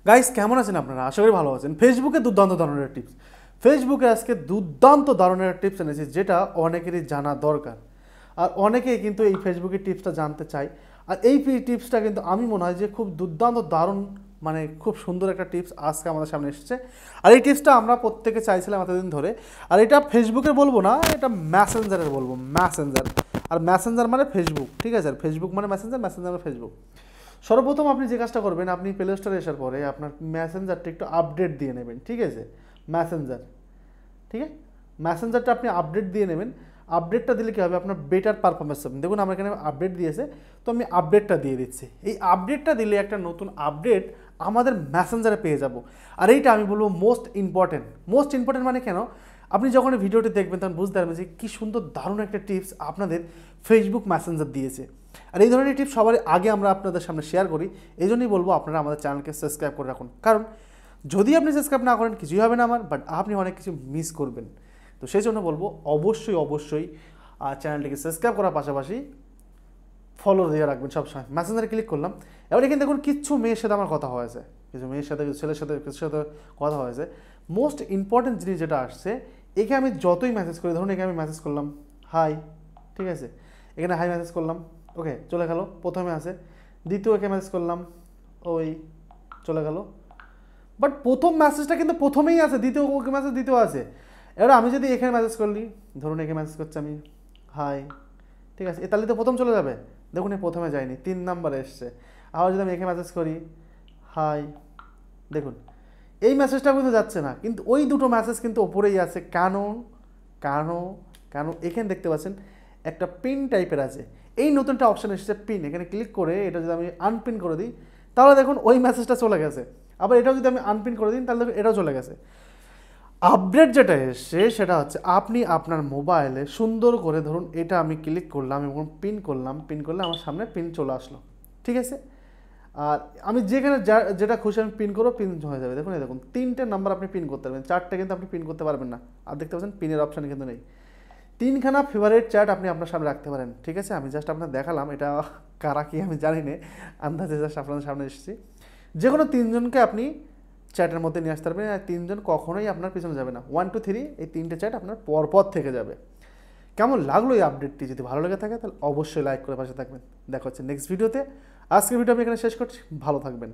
Guys কেমন আছেন আপনারা? আশা করি ভালো আছেন। ফেসবুকে দুর্দান্ত ধরনের টিপস, ফেসবুকে আজকে দুর্দান্ত ধরনের টিপস এনেছি যেটা অনেকেরই জানা দরকার। আর অনেকেই কিন্তু এই ফেসবুকের টিপসটা জানতে চায়। আর এই টিপসটা কিন্তু আমি মনে হয় যে খুব দুর্দান্ত দারুণ, মানে খুব সুন্দর একটা টিপস আজকে আমাদের সামনে এসেছে। আর এই টিপসটা আমরা প্রত্যেকে চাইছিলাম এতদিন ধরে। আর এটা ফেসবুকের বলবো না, এটা মেসেঞ্জারের বলবো, মেসেঞ্জার। আর মেসেঞ্জার মানে ফেসবুক, ঠিক আছে? আর ফেসবুক মানে মেসেঞ্জার, মেসেঞ্জার মানে ফেসবুক। সর্বপ্রথম আপনি যে কাজটা করবেন, আপনি প্লে স্টোরে আসার পরে আপনার মেসেঞ্জারটা একটু আপডেট দিয়ে নেবেন, ঠিক আছে? মেসেঞ্জার, ঠিক আছে? মেসেঞ্জারটা আপনি আপডেট দিয়ে নেবেন। আপডেটটা দিলে কী হবে, আপনার বেটার পারফরমেন্স হবে। দেখুন আমার এখানে আপডেট দিয়েছে, তো আমি আপডেটটা দিয়ে দিচ্ছি। এই আপডেটটা দিলে একটা নতুন আপডেট আমাদের মেসেঞ্জারে পেয়ে যাব। আর এইটা আমি বলবো মোস্ট ইম্পর্টেন্ট। মোস্ট ইম্পর্টেন্ট মানে কেন, আপনি যখন ভিডিওটি দেখবেন তখন বুঝতে পারবেন যে কী সুন্দর দারুণ একটা টিপস আপনাদের ফেসবুক মেসেঞ্জার দিয়েছে। আর এই ধরনের টিপস সবার আগে আমরা আপনাদের সামনে শেয়ার করি। এই জন্যই বলবো আপনারা আমাদের চ্যানেলকে সাবস্ক্রাইব করে রাখুন, কারণ যদি আপনি সাবস্ক্রাইব না করেন কিছুই হবে না আমার, বাট আপনি অনেক কিছু মিস করবেন। তো সেই জন্য বলবো অবশ্যই চ্যানেলটিকে সাবস্ক্রাইব করার পাশাপাশি ফলো দিয়ে রাখবেন সবসময়। মেসেঞ্জারে ক্লিক করলাম, এবার এখানে দেখুন কিছু মেয়ের সাথে আমার কথা হয়েছে, কিছু মেয়ের সাথে, কিছু ছেলের সাথে, কিছুর সাথে কথা হয়েছে। মোস্ট ইম্পর্টেন্ট জিনিস যেটা আসছে, একে আমি যতই মেসেজ করি, ধরুন একে আমি মেসেজ করলাম হাই, ঠিক আছে? এখানে হাই মেসেজ করলাম, ওকে চলে গেল, প্রথমে আসে। দ্বিতীয় একে মেসেজ করলাম, ওই চলে গেল। বাট প্রথম মেসেজটা কিন্তু প্রথমেই আছে, দ্বিতীয় ওকে মেসেজ দ্বিতীয় আছে। এবার আমি যদি এখানে মেসেজ করলি, ধরুন একে মেসেজ করছি আমি হাই, ঠিক আছে? তাহলে তো প্রথম চলে যাবে। দেখুন এই প্রথমে যায়নি, 3 নাম্বারে এসছে। আবার যদি আমি একে মেসেজ করি হাই, দেখুন এই মেসেজটা কিন্তু যাচ্ছে না, কিন্তু ওই দুটো মেসেজ কিন্তু ওপরেই আছে। কেন কেন কেন এখানে দেখতে পাচ্ছেন একটা পিন টাইপের আছে। এই নতুনটা অপশান এসেছে পিন, এখানে ক্লিক করে এটা যদি আমি আনপিন করে দিই, তাহলে দেখুন ওই মেসেজটা চলে গেছে। আবার এটাও যদি আমি আনপিন করে দিই, তাহলে দেখুন এটাও চলে গেছে। আপডেট যেটা এসছে সেটা হচ্ছে আপনি আপনার মোবাইলে সুন্দর করে, ধরুন এটা আমি ক্লিক করলাম এবং পিন করলাম, পিন করলে আমার সামনে পিন চলে আসলো, ঠিক আছে? আর আমি যেখানে যেটা খুশি আমি পিন করবো, পিন হয়ে যাবে। দেখুন এই দেখুন 3টে নাম্বার আপনি পিন করতে পারবেন, 4টে কিন্তু আপনি পিন করতে পারবেন না। আর দেখতে পাচ্ছেন পিনের অপশান কিন্তু নেই। 3খানা ফেভারিট চ্যাট আপনি আপনার সামনে রাখতে পারেন, ঠিক আছে? আমি জাস্ট আপনার দেখালাম, এটা কারা কি আমি জানি না, আন্দাজে জাস্ট আপনাদের সামনে এসেছি। যে কোনো 3জনকে আপনি চ্যাটের মধ্যে নিয়ে আসতে পারবেন, আর 3জন কখনোই আপনার পিছনে যাবে না। 1 2 3 এই 3টে চ্যাট আপনার পরপর থেকে যাবে। কেমন লাগলো এই আপডেটটি? যদি ভালো লেগে থাকে তাহলে অবশ্যই লাইক করে পাশে থাকবেন। দেখা হচ্ছে নেক্সট ভিডিওতে। আজকের ভিডিও আমি এখানে শেষ করছি, ভালো থাকবেন।